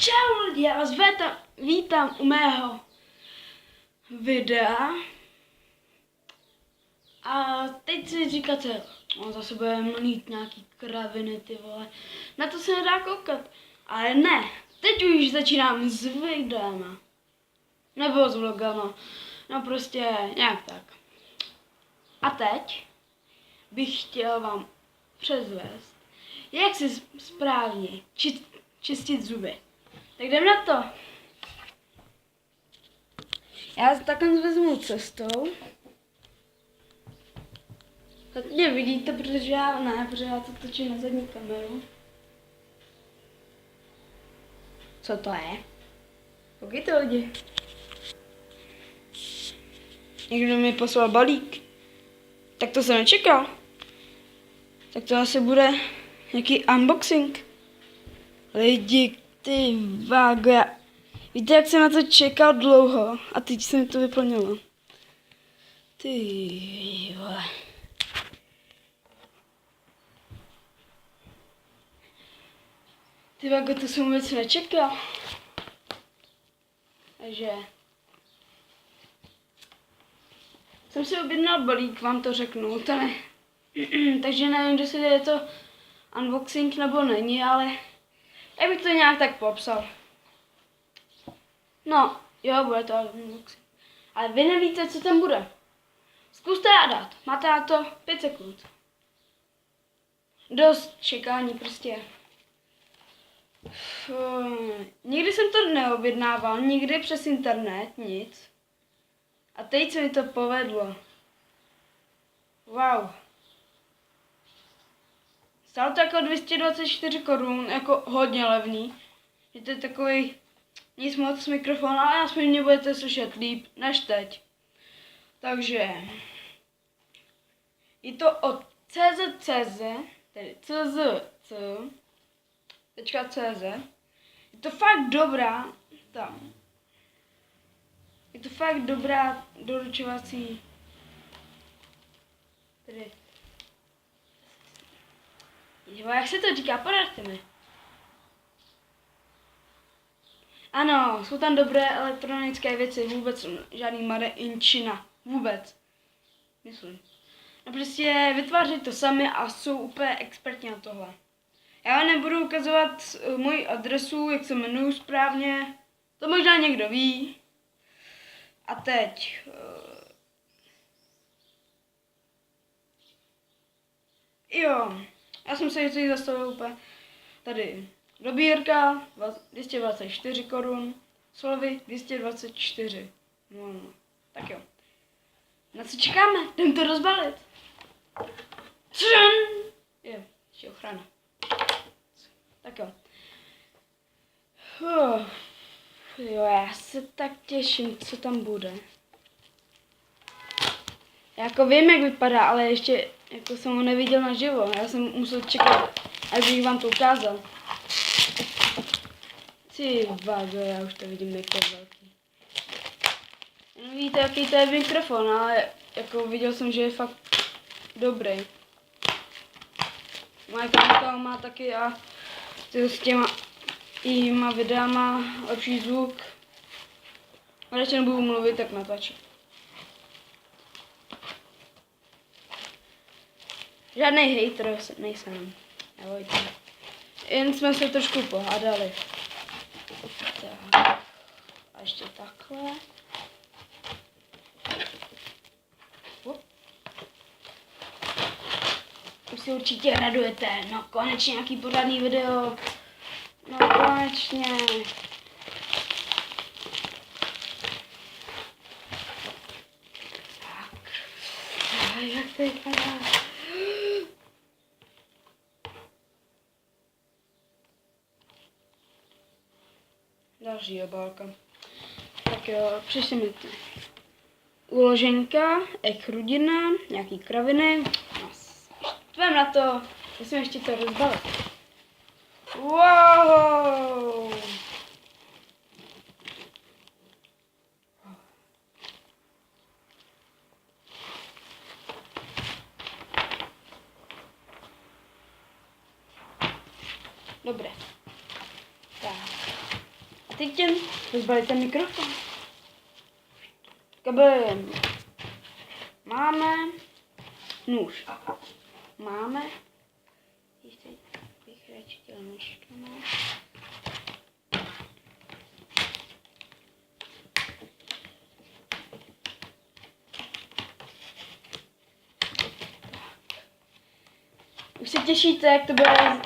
Čau lidi, já vás vítám u mého videa. A teď si říkáte, on zase bude mlít nějaký kraviny, ty vole. Na to se nedá koukat. Ale ne, teď už začínám s videama. Nebo s vlogama. No prostě nějak tak. A teď bych chtěl vám přezvést, jak si správně čistit zuby. Tak jdem na to. Já takhle vezmu cestou. Tak mě vidíte, protože já ne, protože já to točím na zadní kameru. Co to je? Koukejte lidi. Někdo mi poslal balík. Tak to jsem nečekal. Tak to asi bude nějaký unboxing. Lidi, ty vágo. Víte, jak jsem na to čekal dlouho a teď se mi to vyplnilo. Ty vole. Ty vágo, to jsem vůbec nečekal. Takže jsem si objednal balík, vám to řeknu, to ne. Takže nevím, jestli je to unboxing nebo není, ale já bych to nějak tak popsal. No, jo, bude to unboxing. Ale vy nevíte, co tam bude. Zkuste hádat, máte na to 5 sekund. Dost čekání prostě. Nikdy jsem to neobjednával, nikdy přes internet, nic. A teď se mi to povedlo. Wow. Stálo to jako 224 korun, jako hodně levný. Je to takový nic moc mikrofon, ale aspoň mě budete slyšet líp než teď. Takže je to od CZ, tedy CZ.cz. Je to fakt dobrá, tam. Je to fakt dobrá doručovací, tedy, jak se to říká, poraďte mi. Ano, jsou tam dobré elektronické věci, vůbec žádný made in China, vůbec, myslím. No prostě vytváří to sami a jsou úplně expertní na tohle. Já vám nebudu ukazovat moji adresu, jak se jmenuju správně, to možná někdo ví. A teď jo, já jsem se ještě zastavil úplně tady. Dobírka 224 korun, slovy 224. No. Tak jo. Na co čekáme? Jdem to rozbalit. Je, ještě ochrana. Tak jo. Jo, já se tak těším, co tam bude. Já jako vím, jak vypadá, ale ještě jako jsem ho neviděl naživo. Já jsem musel čekat, abych vám to ukázal. Ty vágo, já už to vidím, jak to je velký. Víte, jaký to je mikrofon, ale jako viděl jsem, že je fakt dobrý. Moje kamera má taky a s těma videama lepší zvuk. A když nebudu mluvit, tak natlačím. Žádnej hejter nejsem. Nebojte. Jen jsme se trošku pohádali. Tak. A ještě takhle. Už si určitě radujete. No konečně nějaký pořádný video. No konečně. Tak. Jak to vypadá? Další obálka. Tak jo, přišli mi to. Uloženka, echrudina, nějaký kraviny. Tvém na to, musím ještě to rozbalit. Wow! Dobré. Tak. teď jen rozbalit ten mikrofon. Kabel máme. Nůž máme. Ještě bych radši chtěla myšku. Už se těšíte, jak to bude,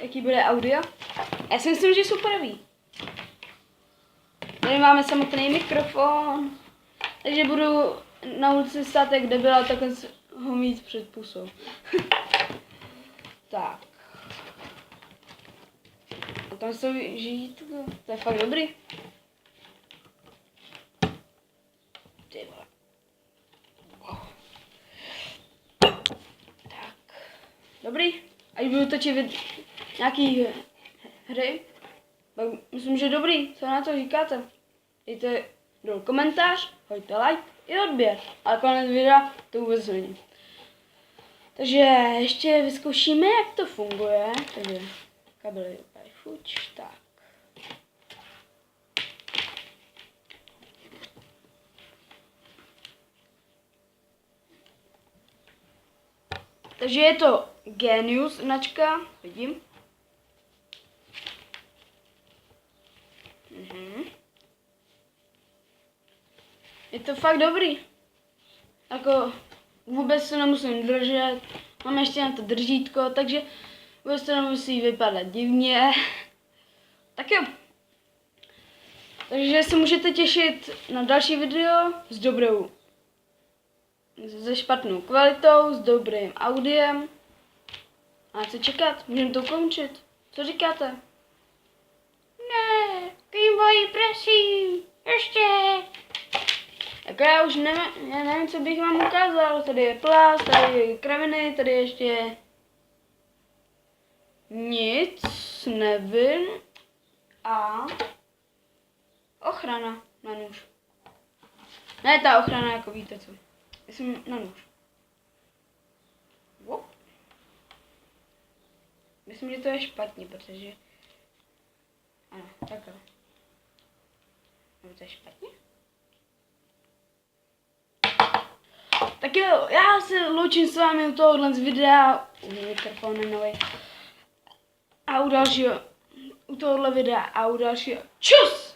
jaký bude audio? Já si myslím, že superový. Tady máme samotný mikrofon, takže budu na ulici stát jak debila, takhle ho mít před pusou. Tak. A tam se žít, to je fakt dobrý. Ty vole. Wow. Tak. Dobrý. Až budu točit nějaký hry, tak myslím, že dobrý. Co na to říkáte? Dejte dolů komentář, hoďte like i odběr. Ale konec videa to vůbec není. Takže ještě vyzkoušíme, jak to funguje. Takže kabely úplně fuč, tak. Takže je to Genius značka, vidím. Je to fakt dobrý. Jako vůbec se nemusím držet. Mám ještě na to držítko, takže vůbec to nemusí vypadat divně. Tak jo. Takže se můžete těšit na další video s dobrou, se špatnou kvalitou, s dobrým audiem. A co čekat? Můžeme to ukončit. Co říkáte? Ne, Gameboy, prosím, ještě. Jako já už nevím, co bych vám ukázal. Tady je plast, tady je kraviny, tady ještě nic, nevím. A ochrana na nůž. Ne ta ochrana, jako víte co. Myslím na nůž. Myslím, že to je špatně, protože... Ano, takhle. Nebo to je špatně? Tak jo, já se loučím s vámi u tohohle z videa, mikrofon nový. A u dalšího, u tohohle videa a u dalšího. Čus!